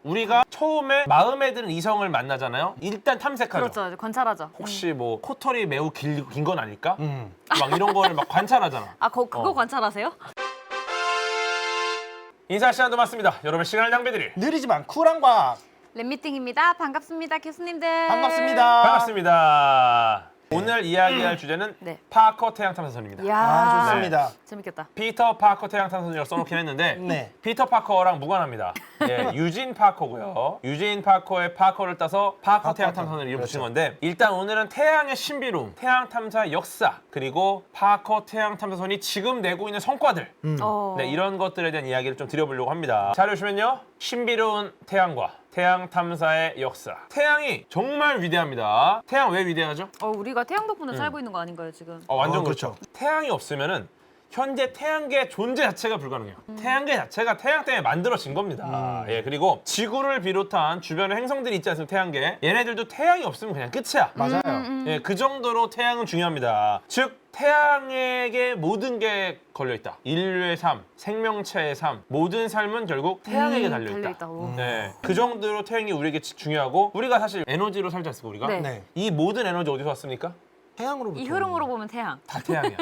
우리가 처음에 마음에 드는 이성을 만나잖아요. 일단 탐색하죠. 그렇죠. 관찰하죠. 혹시 뭐 코털이 매우 긴 건 아닐까? 막 이런 거를 막 관찰하잖아. 아, 그거 관찰하세요? 인사 시간도 맞습니다. 여러분의 시간을 낭비드릴 느리지만 쿨한 과학. 랩미팅입니다. 반갑습니다, 교수님들. 반갑습니다. 반갑습니다. 오늘 이야기할 주제는 네. 파커 태양탐사선입니다. 이야, 아, 좋습니다. 재밌겠다. 피터 파커 태양탐사선이라고 써놓긴 했는데 네. 피터 파커랑 무관합니다. 예, 유진 파커고요. 유진 파커의 파커를 따서 파커 태양탐사선을 이름 붙인 그렇죠. 건데 일단 오늘은 태양의 신비로움, 태양탐사의 역사, 그리고 파커 태양탐사선이 지금 내고 있는 성과들 네, 이런 것들에 대한 이야기를 좀 드려보려고 합니다. 자료 보시면요. 신비로운 태양과 태양 탐사의 역사. 태양이 정말 위대합니다. 태양 왜 위대하죠? 우리가 태양 덕분에 살고 있는 거 아닌가요, 지금? 완전 그렇죠. 그렇죠. 태양이 없으면은 현재 태양계 존재 자체가 불가능해요. 태양계 자체가 태양 때문에 만들어진 겁니다. 예, 그리고 지구를 비롯한 주변의 행성들이 있지 않습니까? 태양계. 얘네들도 태양이 없으면 그냥 끝이야. 맞아요. 예, 그 정도로 태양은 중요합니다. 즉 태양에게 모든 게 걸려있다. 인류의 삶, 생명체의 삶, 모든 삶은 결국 태양에게 달려있다. 네, 그 정도로 태양이 우리에게 중요하고 우리가 사실 에너지로 살지 않습니까? 우리가? 네. 네. 이 모든 에너지 어디서 왔습니까? 태양으로부터. 이 흐름으로 보면 태양. 다 태양이야.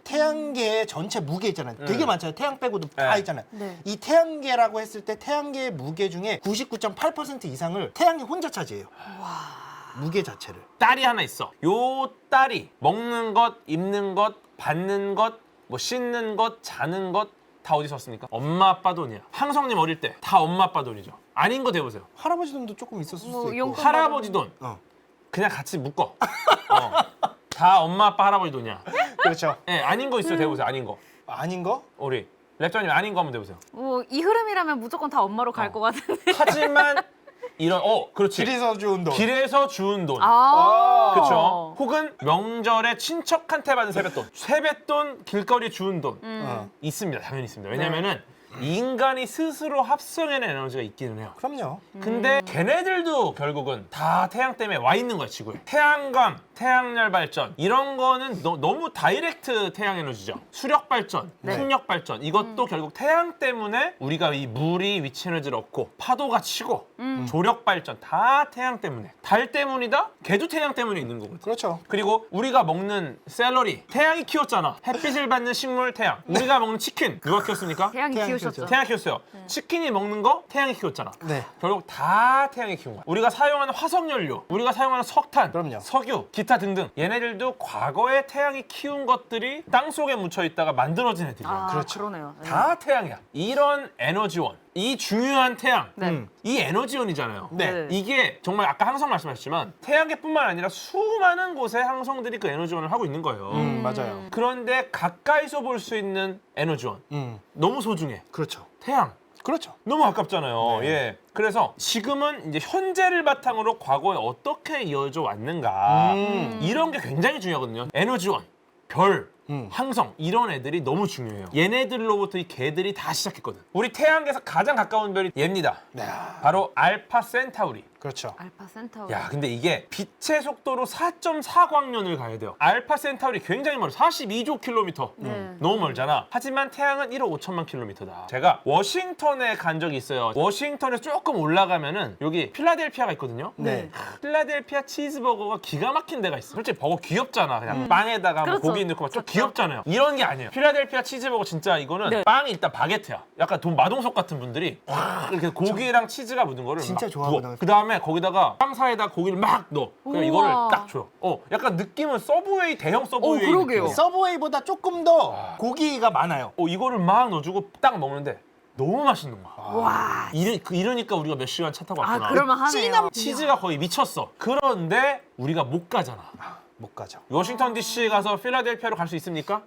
태양계의 전체 무게 있잖아요. 되게 많잖아요. 태양 빼고도 다 네. 있잖아요. 네. 이 태양계라고 했을 때 태양계의 무게 중에 99.8% 이상을 태양이 혼자 차지해요. 무게 자체를. 딸이 하나 있어. 요 딸이 먹는 것, 입는 것, 받는 것, 뭐 씻는 것, 자는 것 다 어디서 왔습니까? 엄마 아빠 돈이야. 항성님 어릴 때 다 엄마 아빠 돈이죠. 아닌 거 대보세요. 할아버지 돈도 조금 있었을 수도 있고. 용돈 할아버지 돈 어. 그냥 같이 묶어. 다 엄마 아빠 할아버지 돈이야. 그렇죠. 예, 아닌 거 있어요. 대보세요. 아닌 거. 아닌 거? 우리 랩터님 아닌 거 한번 대보세요. 이 흐름이라면 무조건 다 엄마로 갈 것 같은데. 하지만 이런 그렇지. 길에서 주운 돈. 길에서 주운 돈. 그렇죠. 혹은 명절에 친척한테 받은 세뱃돈. 세뱃돈, 길거리 주운 돈. 있습니다. 당연히 있습니다. 왜냐면은 인간이 스스로 합성해낸 에너지가 있기는 해요. 그럼요. 근데 걔네들도 결국은 다 태양 때문에 와 있는 거야, 지구에. 태양광, 태양열 발전 이런 거는 너무 다이렉트 태양 에너지죠. 수력 발전, 네. 풍력 발전 이것도 결국 태양 때문에 우리가 이 물이 위치 에너지를 얻고 파도가 치고 조력 발전 다 태양 때문에. 달 때문이다? 걔도 태양 때문에 있는 거거든. 그렇죠. 그리고 우리가 먹는 샐러리 태양이 키웠잖아. 햇빛을 받는 식물 태양. 우리가 먹는 치킨 누가 키웠습니까? 태양이 태양이 키우셨죠. 키웠죠. 태양이 키웠어요. 치킨이 먹는 거 태양이 키웠잖아. 네. 결국 다 태양이 키운 거야. 우리가 사용하는 화석연료, 우리가 사용하는 석탄, 그럼요. 석유, 기타 등등 얘네들도 과거에 태양이 키운 것들이 땅속에 묻혀 있다가 만들어진 애들이야. 그렇죠. 그러네요. 네. 다 태양이야. 이런 에너지원, 이 중요한 태양, 네. 이 에너지원이잖아요. 네. 이게 정말 아까 항성 말씀하셨지만 태양계뿐만 아니라 수많은 곳에 항성들이 그 에너지원을 하고 있는 거예요. 맞아요. 그런데 가까이서 볼 수 있는 에너지원 너무 소중해. 그렇죠. 태양. 그렇죠. 너무 아깝잖아요. 네. 예. 그래서 지금은 이제 현재를 바탕으로 과거에 어떻게 이어져 왔는가 이런 게 굉장히 중요하거든요. 에너지원, 별, 항성 이런 애들이 너무 중요해요. 얘네들로부터 이 개들이 다 시작했거든. 우리 태양계에서 가장 가까운 별이 얘입니다. 네. 바로 알파 센타우리. 그렇죠. 알파 센타우리. 야, 근데 이게 빛의 속도로 4.4광년을 가야 돼요. 알파 센타우리 굉장히 멀어. 42조 킬로미터. 네. 너무 멀잖아. 하지만 태양은 1억 5천만 킬로미터다. 제가 워싱턴에 간 적이 있어요. 워싱턴에서 조금 올라가면은 여기 필라델피아가 있거든요. 네. 필라델피아 치즈버거가 기가 막힌 데가 있어. 솔직히 버거 귀엽잖아. 그냥 빵에다가 뭐 그렇죠. 고기 넣고 막 좀 그렇죠. 귀엽잖아요. 이런 게 아니에요. 필라델피아 치즈버거 진짜 이거는 네. 빵이 일단 바게트야. 약간 돈 마동석 같은 분들이 이렇게 고기랑 치즈가 묻은 거를 진짜 막 좋아하거든요. 그 다음에 거기다가 빵 사이에다 고기를 막 넣어. 그냥 우와. 이거를 딱 줘요. 약간 느낌은 서브웨이 대형 서브웨이 그러게요. 느낌이야. 서브웨이보다 조금 더 고기가 많아요. 이거를 막 넣어주고 딱 먹는데 너무 맛있는 거야. 와. 이러니까 우리가 몇 시간 차 타고 왔구나. 그럴만 하네요. 치즈가 거의 미쳤어. 그런데 우리가 못 가잖아. 못 가죠. 워싱턴 DC 가서 필라델피아로 갈 수 있습니까?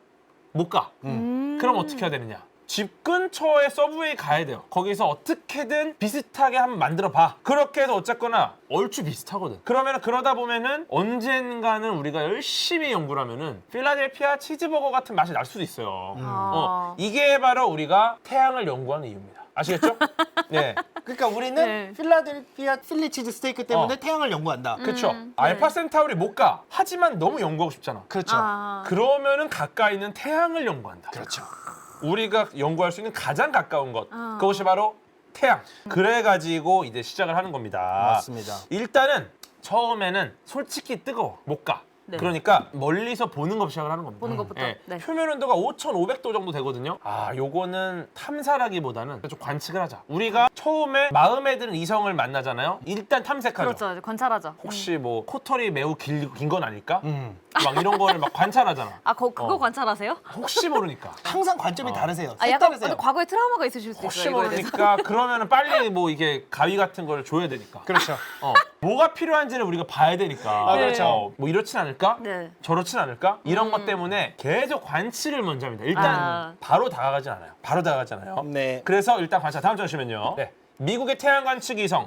못 가. 그럼 어떻게 해야 되느냐? 집 근처에 서브웨이 가야 돼요. 거기서 어떻게든 비슷하게 한번 만들어 봐. 그렇게 해서 어쨌거나 얼추 비슷하거든. 그러다 보면은 언젠가는 우리가 열심히 연구를 하면은 필라델피아 치즈버거 같은 맛이 날 수도 있어요. 이게 바로 우리가 태양을 연구하는 이유입니다. 아시겠죠? 네. 그러니까 우리는 네. 필라델피아 필리 치즈 스테이크 때문에 태양을 연구한다. 그렇죠. 알파 센타우리 못 가. 하지만 너무 연구하고 싶잖아. 그렇죠. 그러면은 가까이 있는 태양을 연구한다. 그렇죠. 우리가 연구할 수 있는 가장 가까운 것 그것이 바로 태양. 그래가지고 이제 시작을 하는 겁니다. 맞습니다. 일단은 처음에는 솔직히 뜨거워 못 가. 네. 그러니까 멀리서 보는 것 시작을 하는 겁니다. 보는 것부터. 예. 네. 표면 온도가 5,500도 정도 되거든요. 아, 요거는 탐사라기보다는 좀 관측을 하자. 우리가 처음에 마음에 드는 이성을 만나잖아요. 일단 탐색하죠. 그렇죠. 관찰하죠. 혹시 뭐 코털이 매우 긴 건 아닐까? 음. 막 이런 거를 막 관찰하잖아. 그거 어. 관찰하세요? 혹시 모르니까. 항상 관점이 다르세요. 아, 약간 색다르세요. 근데 과거에 트라우마가 있으실 수 혹시 있어요. 이거에 대해서. 모르니까 그러면은 빨리 뭐 이게 가위 같은 걸 줘야 되니까. 그렇죠. 뭐가 필요한지를 우리가 봐야 되니까. 아, 그렇죠. 뭐 이렇진 않을까? 네. 저렇진 않을까? 이런 것 때문에 계속 관측을 먼저 합니다. 일단 바로 다가가진 않아요. 바로 다가가잖아요. 네. 그래서 일단 관찰 다음 장 보시면요. 네. 미국의 태양 관측 위성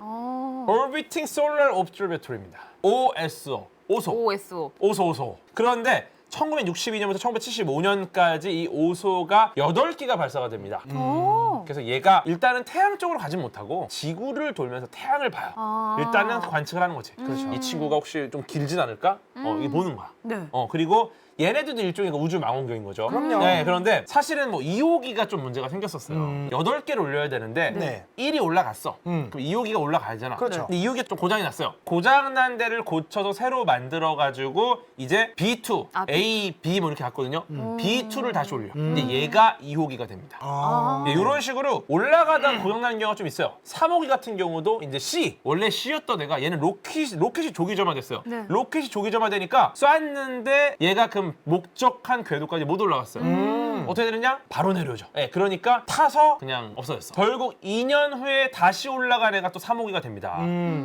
Orbiting Solar Observatory입니다. OSO. 오소. OSO. 오소. 그런데 1962년부터 1975년까지 이 오소가 8기가 발사가 됩니다. 오. 그래서 얘가 일단은 태양 쪽으로 가진 못하고 지구를 돌면서 태양을 봐요. 아. 일단은 관측을 하는 거지. 그렇죠. 이 친구가 혹시 좀 길진 않을까? 이게 보는 거야. 네. 그리고 얘네들도 일종의 우주 망원경인 거죠. 그럼요. 네, 그런데 사실은 뭐 2호기가 좀 문제가 생겼었어요. 8개를 올려야 되는데 네. 1이 올라갔어. 음. 그럼 2호기가 올라가야 되잖아. 그렇죠. 근데 2호기가 좀 고장이 났어요. 고장난 데를 고쳐서 새로 만들어가지고 이제 B2, 아, A, B 뭐 이렇게 갔거든요. B2를 다시 올려. 음. 근데 얘가 2호기가 됩니다. 아. 이런 식으로 올라가다 고장나는 경우가 좀 있어요. 3호기 같은 경우도 이제 C, 원래 C였던 애가 얘는 로켓이 조기점화됐어요. 네. 로켓이 조기점화되니까 쐈는데 얘가 그 목적한 궤도까지 못 올라갔어요. 어떻게 되느냐? 바로 내려오죠. 네, 그러니까 타서 그냥 없어졌어. 결국 2년 후에 다시 올라간 애가 또 3호기가 됩니다.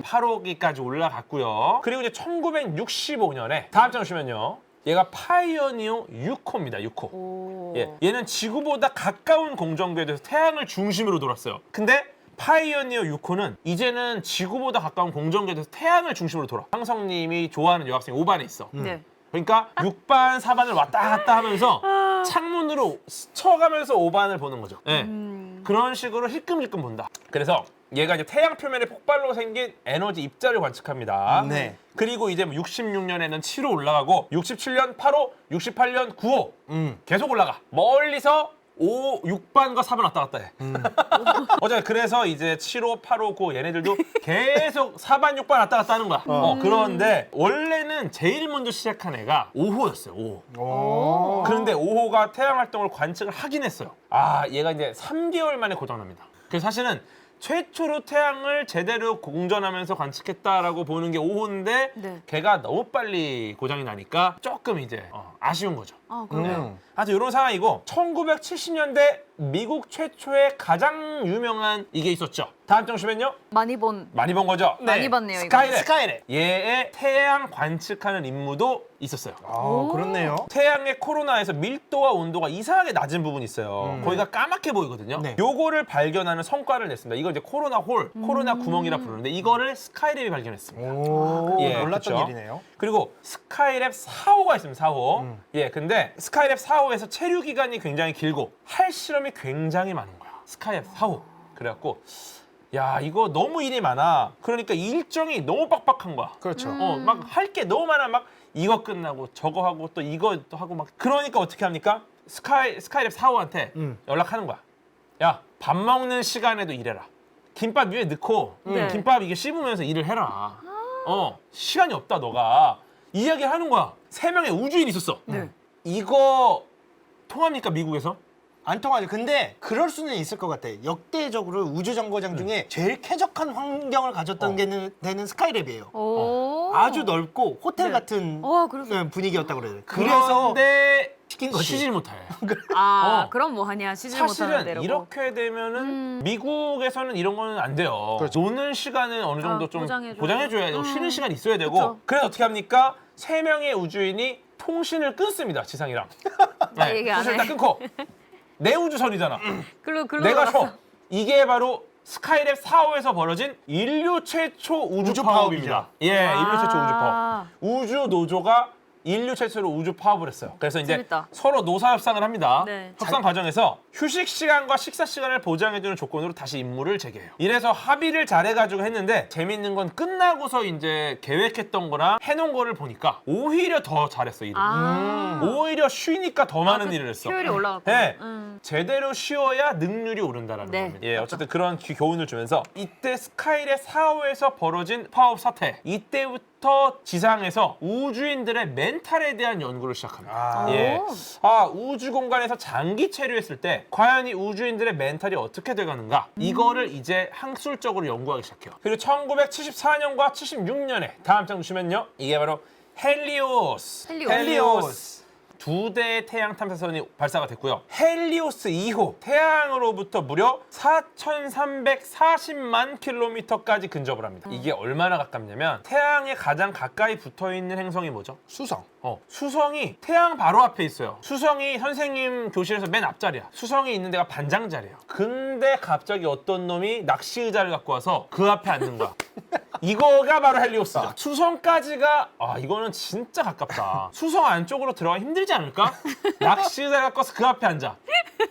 8호기까지 올라갔고요. 그리고 이제 1965년에 다음 장 보시면요. 얘가 파이오니어 6호입니다. 6호. 오. 예, 얘는 지구보다 가까운 공정궤도에서 태양을 중심으로 돌았어요. 근데 파이오니어 6호는 이제는 지구보다 가까운 공정궤도에서 태양을 중심으로 돌아. 상성님이 좋아하는 여학생 5반에 있어. 네. 그러니까 6반, 4반을 왔다 갔다 하면서 창문으로 스쳐가면서 5반을 보는 거죠. 예. 그런 식으로 힐끔힐끔 본다. 그래서 얘가 이제 태양 표면에 폭발로 생긴 에너지 입자를 관측합니다. 네. 그리고 이제 66년에는 7호 올라가고 67년 8호, 68년 9호 계속 올라가. 멀리서 6반과 4반 왔다 갔다 해. 어차피 그래서 이제 7호, 8호, 9호 얘네들도 계속 4반, 6반 왔다 갔다 하는 거야. 그런데 원래는 제일 먼저 시작한 애가 5호였어요. 5호. 오. 그런데 5호가 태양 활동을 관측을 하긴 했어요. 아, 얘가 이제 3개월 만에 고장납니다. 그래서 사실은 최초로 태양을 제대로 공전하면서 관측했다라고 보는 게 5호인데 네. 걔가 너무 빨리 고장이 나니까 조금 이제 아쉬운 거죠. 아, 그래요? 하여튼 이런 상황이고 1970년대 미국 최초의 가장 유명한 이게 있었죠. 다음 장 보시면요. 많이 본. 많이 본 거죠? 많이 봤네요, 이거. 스카이랩. 스카이랩. 얘의 태양 관측하는 임무도 있었어요. 아, 그렇네요. 태양의 코로나에서 밀도와 온도가 이상하게 낮은 부분이 있어요. 거기가 까맣게 보이거든요. 네. 요거를 발견하는 성과를 냈습니다. 이걸 이제 코로나 홀, 코로나 구멍이라 부르는데 이거를 스카이랩이 발견했습니다. 오. 예, 몰랐던 그쵸? 일이네요. 그리고 스카이랩 4호가 있습니다. 4호. 예, 근데 스카이랩 4호에서 체류 기간이 굉장히 길고 할 실험이 굉장히 많은 거야. 스카이랩 4호. 그래갖고 야, 이거 너무 일이 많아. 그러니까 일정이 너무 빡빡한 거야. 그렇죠. 막 할 게 너무 많아. 막 이거 끝나고 저거 하고 또 이거 또 하고 막. 그러니까 어떻게 합니까? 스카이랩 4호한테 연락하는 거야. 야, 밥 먹는 시간에도 일해라. 김밥 위에 넣고 네. 김밥 이게 씹으면서 일을 해라. 시간이 없다 너가. 이 이야기를 하는 거야. 3명의 우주인이 있었어. 네. 이거 통합니까 미국에서? 안 통하죠. 근데 그럴 수는 있을 것 같아. 역대적으로 우주 정거장 중에 제일 쾌적한 환경을 가졌던 게 되는 스카이랩이에요. 오. 아주 넓고 호텔 네. 같은 그래서. 분위기였다고 그래야 돼. 그래서 그런데 시킨 거지. 쉬질 못해. 그럼 뭐 하냐? 쉬질 못하는 사실은 대로. 이렇게 되면은 미국에서는 이런 거는 안 돼요. 그렇죠. 노는 시간은 어느 정도 좀 보장해줘야 되고 쉬는 시간이 있어야 되고 그쵸. 그래서 어떻게 합니까? 3명의 우주인이 통신을 끊습니다. 지상이랑. 얘기 안 통신을 해. 딱 끊고 내 우주선이잖아. 글로 내가 놀았어. 쳐. 이게 바로 스카이랩 4호에서 벌어진 인류 최초 우주 우주 파업입니다. 파업이죠. 예, 인류 최초 우주 파업. 우주 노조가 인류 최초로 우주 파업을 했어요. 그래서 이제 재밌다. 서로 노사 협상을 합니다. 네. 협상 과정에서 휴식 시간과 식사 시간을 보장해주는 조건으로 다시 임무를 재개해요. 이래서 합의를 잘해가지고 했는데 재밌는 건 끝나고서 이제 계획했던 거랑 해놓은 거를 보니까 오히려 더 잘했어 일을. 오히려 쉬니까 더 많은 일을 했어. 효율이 올라갔고. 네. 제대로 쉬어야 능률이 오른다라는 네. 겁니다. 예, 어쨌든 그런 교훈을 주면서 이때 스카이의 4호에서 벌어진 파업 사태, 이때부터 지상에서 우주인들의 멘탈에 대한 연구를 시작합니다. 예. 우주 공간에서 장기 체류했을 때 과연 이 우주인들의 멘탈이 어떻게 돼가는가? 이거를 이제 학술적으로 연구하기 시작해요. 그리고 1974년과 76년에 다음 장 보시면요. 이게 바로 헬리오스. 헬리오스. 두 대의 태양 탐사선이 발사가 됐고요. 헬리오스 2호 태양으로부터 무려 4,340만 킬로미터까지 근접을 합니다. 이게 얼마나 가깝냐면 태양에 가장 가까이 붙어있는 행성이 뭐죠? 수성. 수성이 태양 바로 앞에 있어요. 수성이 선생님 교실에서 맨 앞자리야. 수성이 있는 데가 반장 자리야. 근데 갑자기 어떤 놈이 낚시 의자를 갖고 와서 그 앞에 앉는 거야. 이거가 바로 헬리오스죠. 수성까지가 이거는 진짜 가깝다. 수성 안쪽으로 들어가 힘들지 않을까? 낚시 의자 갖고 와서 그 앞에 앉아.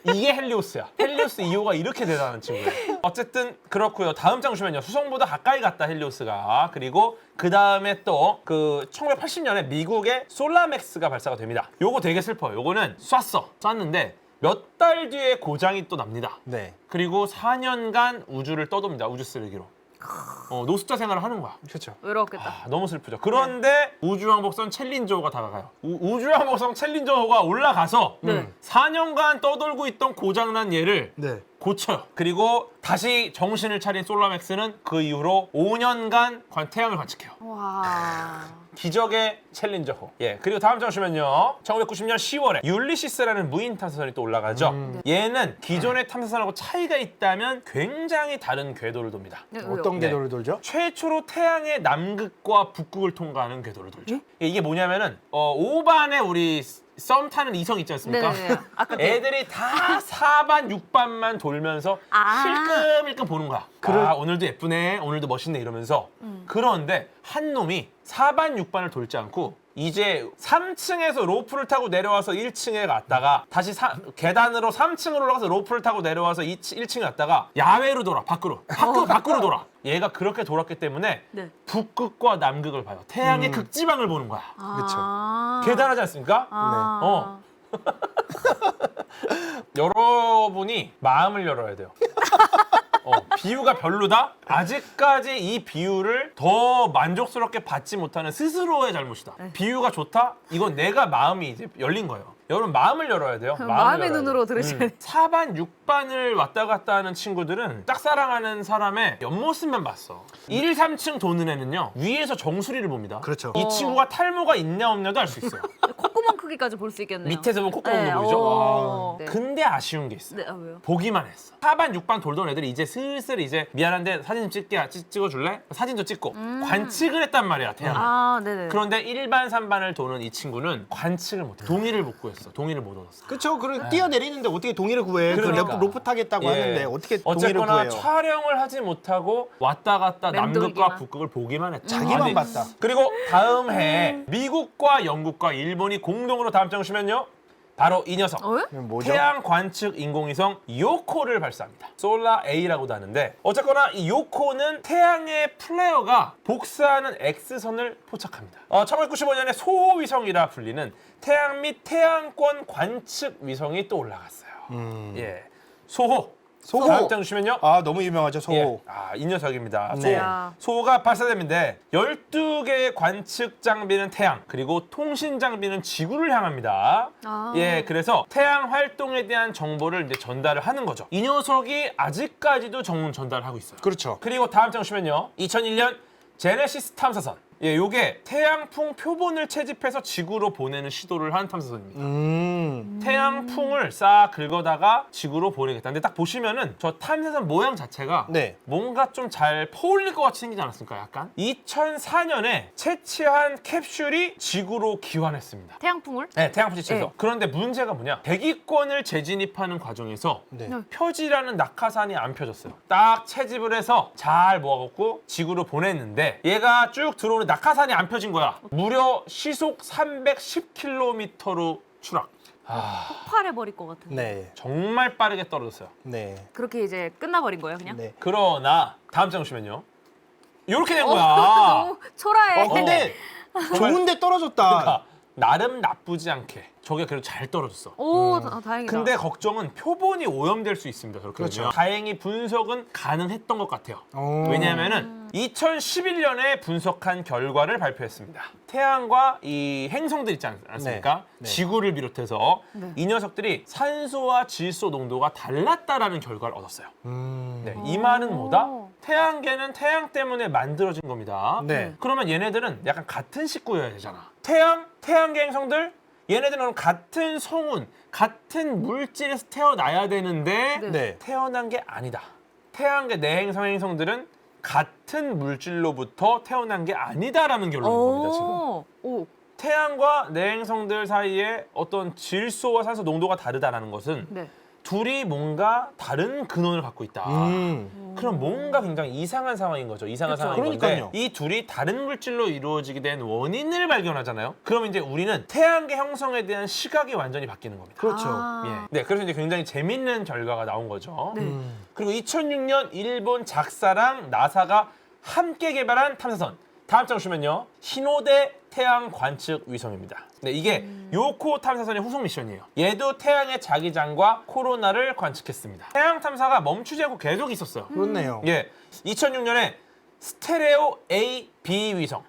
이게 헬리오스야. 헬리오스 2호가 이렇게 대단한 친구예요. 어쨌든 그렇고요. 다음 장 보시면요. 수성보다 가까이 갔다 헬리오스가. 그리고 그 다음에 또 그 1980년에 미국의 솔라맥스가 발사가 됩니다. 요거 되게 슬퍼요. 요거는 쐈는데 몇 달 뒤에 고장이 또 납니다. 네. 그리고 4년간 우주를 떠돕니다. 우주 쓰레기로. 노숙자 생활을 하는 거야. 그렇죠. 외로웠겠다. 너무 슬프죠. 그런데 우주왕복선 챌린저호가 다가가요. 우주왕복선 챌린저호가 올라가서 네. 4년간 떠돌고 있던 고장난 얘를 네. 고쳐요. 그리고 다시 정신을 차린 솔라맥스는 그 이후로 5년간 태양을 관측해요. 와. 기적의 챌린저호. 예. 그리고 다음 장 보시면요. 1990년 10월에 율리시스라는 무인 탐사선이 또 올라가죠. 얘는 기존의 탐사선하고 차이가 있다면 굉장히 다른 궤도를 돕니다. 네, 어떤 네. 궤도를 돌죠? 최초로 태양의 남극과 북극을 통과하는 궤도를 돌죠. 이게 뭐냐면은 오반에 우리 썸 타는 이성 있지 않습니까? 네네네. 아까 그 애들이 다 4반, 6반만 돌면서 힐끔힐끔 보는 거야. 오늘도 예쁘네, 오늘도 멋있네 이러면서. 그런데 한 놈이 4반, 6반을 돌지 않고 이제 3층에서 로프를 타고 내려와서 1층에 갔다가 다시 계단으로 3층으로 올라가서 로프를 타고 내려와서 1층에 갔다가 야외로 돌아, 밖으로 돌아. 얘가 그렇게 돌았기 때문에 네. 북극과 남극을 봐요. 태양의 극지방을 보는 거야. 대단하지 않습니까? 여러분이 마음을 열어야 돼요. 비유가 별로다? 아직까지 이 비유를 더 만족스럽게 받지 못하는 스스로의 잘못이다. 비유가 좋다? 이건 내가 마음이 이제 열린 거예요. 여러분 마음을 열어야 돼요. 마음의 눈으로 들으셔야 돼요. 4반, 6반을 왔다 갔다 하는 친구들은 짝사랑하는 사람의 옆모습만 봤어. 1, 3층 도는 애는요. 위에서 정수리를 봅니다. 그렇죠. 이 친구가 탈모가 있냐 없냐도 알 수 있어요. 콧구멍 크기까지 볼 수 있겠네요. 밑에서 보면 콧구멍도 네, 보이죠? 네. 근데 아쉬운 게 있어요. 네, 왜요? 보기만 했어. 4반, 6반 돌던 애들이 이제 슬슬 이제 미안한데 사진 좀 찍어줄래? 사진도 찍고 관측을 했단 말이야, 태양을. 네네. 그런데 1반, 3반을 도는 이 친구는 관측을 못해. 동의를 못 구했어. 동의를 못 얻었어. 그렇죠. 그리고 뛰어내리는데 어떻게 동의를 구해? 그러니까. 로프 타겠다고 하는데 어떻게 동의를 어쨌거나 구해요? 촬영을 하지 못하고 왔다 갔다 남극과 맴돌기만. 북극을 보기만 했죠. 자기만 봤다. 그리고 다음 해에 미국과 영국과 일본이 공동으로 다음 장 보시면요. 바로 이 녀석. 뭐죠? 태양 관측 인공위성 요코를 발사합니다. 솔라 A라고도 하는데 어쨌거나 이 요코는 태양의 플레어가 복사하는 X선을 포착합니다. 1995년에 소호위성이라 불리는 태양 및 태양권 관측 위성이 또 올라갔어요. 예, 소호. 다음 장 주시면요. 너무 유명하죠, 소호. 예. 이 녀석입니다. 네. 소호가 발사됩니다. 12개의 관측 장비는 태양, 그리고 통신 장비는 지구를 향합니다. 예, 그래서 태양 활동에 대한 정보를 이제 전달을 하는 거죠. 이 녀석이 아직까지도 전달을 하고 있어요. 그렇죠. 그리고 다음 장 보시면요. 2001년 제네시스 탐사선. 예, 요게 태양풍 표본을 채집해서 지구로 보내는 시도를 한 탐사선입니다. 태양풍을 싹 긁어다가 지구로 보내겠다. 근데 딱 보시면은 저 탐사선 모양 자체가 네. 뭔가 좀 잘 퍼올릴 것 같이 생기지 않았습니까? 약간? 2004년에 채취한 캡슐이 지구로 귀환했습니다. 태양풍을? 네, 태양풍 채취해서. 네. 그런데 문제가 뭐냐? 대기권을 재진입하는 과정에서 네. 표지라는 낙하산이 안 펴졌어요. 딱 채집을 해서 잘 모아갖고 지구로 보냈는데 얘가 쭉 들어오는 낙하산이 안 펴진 거야. 무려 시속 310km로 추락. 폭발해버릴 것 같은데. 네. 정말 빠르게 떨어졌어요. 네. 그렇게 이제 끝나버린 거예요, 그냥? 네. 그러나 다음 장 보시면요. 이렇게 된 거야. 너무 초라해. 근데 좋은데 떨어졌다. 그러니까 나름 나쁘지 않게 저게 그래도 잘 떨어졌어. 오, 다행이다. 근데 걱정은 표본이 오염될 수 있습니다. 그렇게 그렇죠. 되면. 다행히 분석은 가능했던 것 같아요. 오. 왜냐하면은 2011년에 분석한 결과를 발표했습니다. 태양과 이 행성들 있지 않습니까? 네. 네. 지구를 비롯해서 네. 이 녀석들이 산소와 질소 농도가 달랐다라는 결과를 얻었어요. 네, 이 오. 말은 뭐다? 태양계는 태양 때문에 만들어진 겁니다. 네. 그러면 얘네들은 약간 같은 식구여야 되잖아. 태양계 행성들 얘네들은 그럼 같은 성운, 같은 물질에서 태어나야 되는데 네. 네. 태어난 게 아니다. 태양계 내행성 행성들은 같은 물질로부터 태어난 게 아니다라는 결론인 겁니다. 지금. 오. 태양과 내행성들 사이에 어떤 질소와 산소 농도가 다르다는 것은 네. 둘이 뭔가 다른 근원을 갖고 있다. 그럼 뭔가 굉장히 이상한 상황인 거죠. 이상한 그쵸. 상황인 건데 그러니까요. 이 둘이 다른 물질로 이루어지게 된 원인을 발견하잖아요. 그럼 이제 우리는 태양계 형성에 대한 시각이 완전히 바뀌는 겁니다. 그렇죠. 아. 네, 그래서 이제 굉장히 재밌는 결과가 나온 거죠. 네. 그리고 2006년 일본 작사랑 나사가 함께 개발한 탐사선. 다음 장 보시면요. 신호대 태양 관측 위성입니다. 네, 이게 요코 탐사선의 후속 미션이에요. 얘도 태양의 자기장과 코로나를 관측했습니다. 태양 탐사가 멈추지 않고 계속 있었어요. 그렇네요. 예, 2006년에 스테레오 A, B 위성.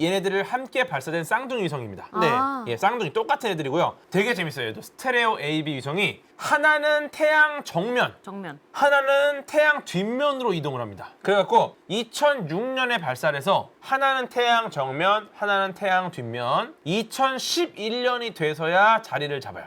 얘네들을 함께 발사된 쌍둥이 위성입니다. 네. 아. 예, 쌍둥이 똑같은 애들이고요. 되게 재밌어요. 얘도 스테레오 A, B 위성이 하나는 태양 정면, 정면. 하나는 태양 뒷면으로 이동을 합니다. 그래갖고 2006년에 발사를 해서 하나는 태양 정면, 하나는 태양 뒷면 2011년이 돼서야 자리를 잡아요.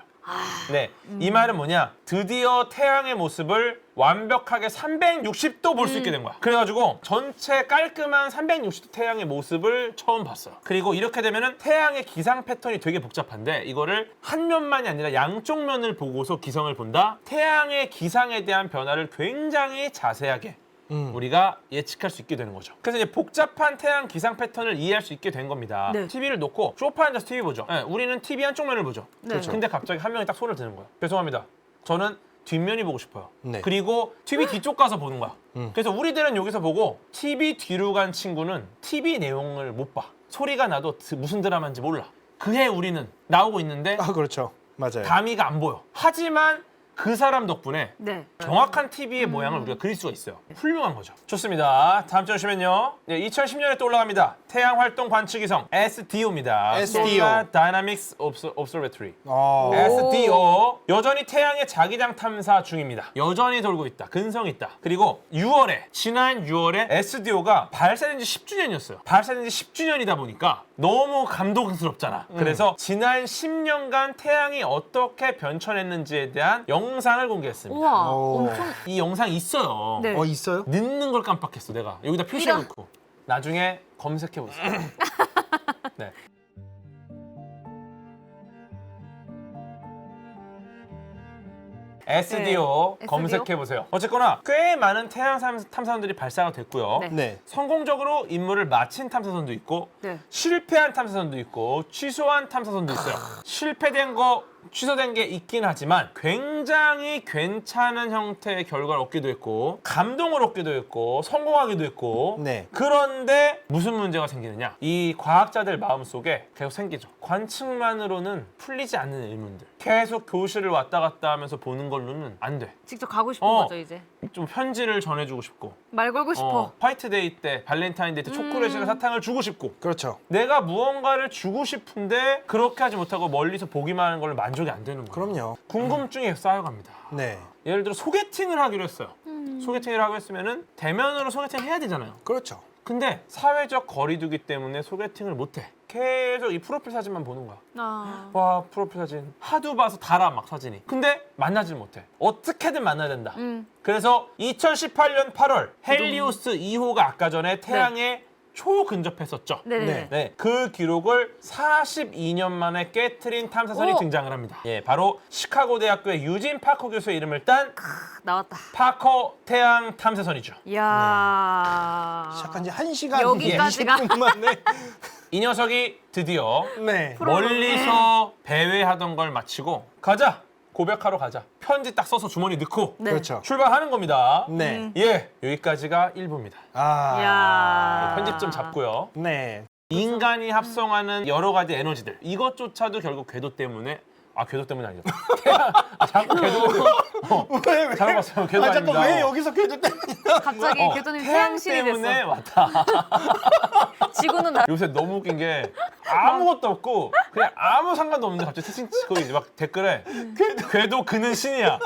네, 이 말은 뭐냐? 드디어 태양의 모습을 완벽하게 360도 볼 수 있게 된 거야. 그래가지고 전체 깔끔한 360도 태양의 모습을 처음 봤어요. 그리고 이렇게 되면은 태양의 기상 패턴이 되게 복잡한데 이거를 한 면만이 아니라 양쪽 면을 보고서 기상을 본다. 태양의 기상에 대한 변화를 굉장히 자세하게 우리가 예측할 수 있게 되는 거죠. 그래서 이제 복잡한 태양 기상 패턴을 이해할 수 있게 된 겁니다. 네. TV를 놓고 소파에 앉아서 TV 보죠. 네, 우리는 TV 한쪽 면을 보죠. 네. 그렇죠. 근데 갑자기 한 명이 딱 손을 드는 거야. 죄송합니다. 저는 뒷면이 보고 싶어요. 네. 그리고 TV 뒤쪽 가서 보는 거야. 그래서 우리들은 여기서 보고 TV 뒤로 간 친구는 TV 내용을 못 봐. 소리가 나도 무슨 드라마인지 몰라. 그해 우리는 나오고 있는데 아, 그렇죠. 맞아요. 다미가 안 보여. 하지만 그 사람 덕분에 네. 정확한 TV의 모양을 우리가 그릴 수가 있어요. 훌륭한 거죠. 좋습니다. 다음 장 보시면요. 네, 2010년에 또 올라갑니다. 태양 활동 관측위성 SDO입니다. SDO. Dynamics Observatory. 어. SDO. 여전히 태양의 자기장 탐사 중입니다. 여전히 돌고 있다. 근성이 있다. 그리고 지난 6월에 SDO가 발사된 지 10주년이었어요. 발사된 지 10주년이다 보니까 너무 감동스럽잖아. 그래서 지난 10년간 태양이 어떻게 변천했는지에 대한 영상을 공개했습니다. 우와. 오. 엄청. 이 영상 있어요. 네. 있어요? 넣는 걸 깜빡했어 내가. 여기다 표시해놓고. 나중에 검색해보세요. 네. SDO 네. 검색해보세요. 어쨌거나 꽤 많은 태양 탐사선들이 발사가 됐고요. 네. 네. 성공적으로 임무를 마친 탐사선도 있고 네. 실패한 탐사선도 있고 취소한 탐사선도 있어요. 실패된 거 취소된 게 있긴 하지만 굉장히 괜찮은 형태의 결과를 얻기도 했고 감동을 얻기도 했고 성공하기도 했고 네. 그런데 무슨 문제가 생기느냐 이 과학자들 마음속에 계속 생기죠. 관측만으로는 풀리지 않는 의문들 계속 교실을 왔다 갔다 하면서 보는 걸로는 안 돼. 직접 가고 싶은 어. 거죠, 이제. 좀 편지를 전해주고 싶고 말 걸고 싶어. 화이트데이 때 발렌타인데이 때 초콜릿이나 사탕을 주고 싶고 그렇죠. 내가 무언가를 주고 싶은데 그렇게 하지 못하고 멀리서 보기만 하는 걸로 만족이 안 되는 거예요. 그럼요. 궁금증이 쌓여갑니다. 네. 예를 들어 소개팅을 하기로 했어요. 소개팅을 하기로 했으면은 대면으로 소개팅을 해야 되잖아요. 그렇죠. 근데 사회적 거리두기 때문에 소개팅을 못해. 계속 이 프로필 사진만 보는 거야. 아. 와 프로필 사진 하도 봐서 달아 막 사진이. 근데 만나질 못해. 어떻게든 만나야 된다. 그래서 2018년 8월 헬리오스 2호가 아까 전에 태양에 초근접했었죠. 네네. 네, 그 기록을 42년 만에 깨트린 탐사선이 오. 등장을 합니다. 예, 바로 시카고 대학교의 유진 파커 교수의 이름을 딴 나왔다. 파커 태양 탐사선이죠. 이야. 시작한 지 1시간 여기까지가. 20분 만에. 이 녀석이 드디어 네. 멀리서 배회하던 걸 마치고 가자! 고백하러 가자. 편지 딱 써서 주머니 넣고 네. 그렇죠. 출발하는 겁니다. 네. 예, 여기까지가 1부입니다. 아. 이야. 편집 좀 잡고요. 네. 인간이 합성하는 여러 가지 에너지들 이것조차도 결국 궤도 때문에 궤도 때문이 아니죠. 자꾸 궤도 왜? 잘못 봤어요. 궤도 아 아닙니다. 잠깐 왜 여기서 궤도 때문에? 갑자기 궤도님 태양 태양신이 때문에 됐어. 왔다. 지구는 나. 요새 너무 웃긴 게 아무것도 없고 그냥 아무 상관도 없는데 갑자기 채팅 거기 이제 막 댓글에 궤도 그는 신이야.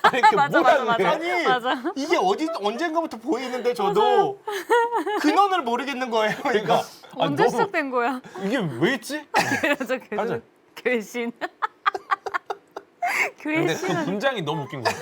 아니, 이게 맞아, 뭐야, 맞아, 그게. 맞아. 아니 맞아. 이게 언젠가부터 보이는데 저도 근원을 모르겠는 거예요. 그러니까 아, 언제 너무 시작된 거야? 이게 왜 있지? 그래서 맞아. 괴신. 근데 그 괴신. 문장이 너무 웃긴 거야.